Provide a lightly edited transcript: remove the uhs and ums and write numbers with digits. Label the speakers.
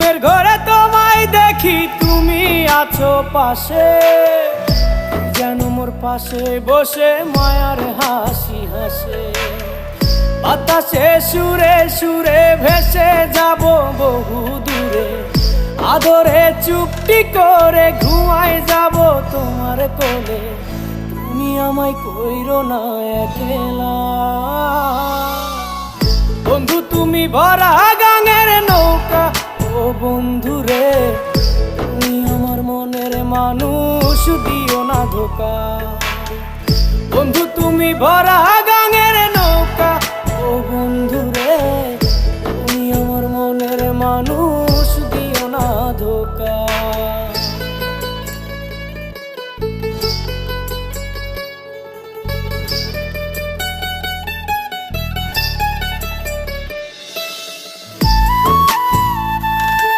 Speaker 1: ঘুমের ঘরে তোমায় দেখি, তুমি আছো পাশে, যেন মোর পাশে বসে মায়ার হাসি হাসে। বাতাসে সুরে সুরে ভেসে যাব বহু দূরে, আদরে চুপটি করে ঘুমায় যাব তোমার কোলে। তুমি আমায় কইরো না একলা বন্ধু, তুমি ভরা গাঙের নৌকা। ও বন্ধু রে, তুমি আমার মনের মানুষ, দিও না ধোকা। বন্ধু তুমি ভরা গাঙের নৌকা, ও বন্ধু রে।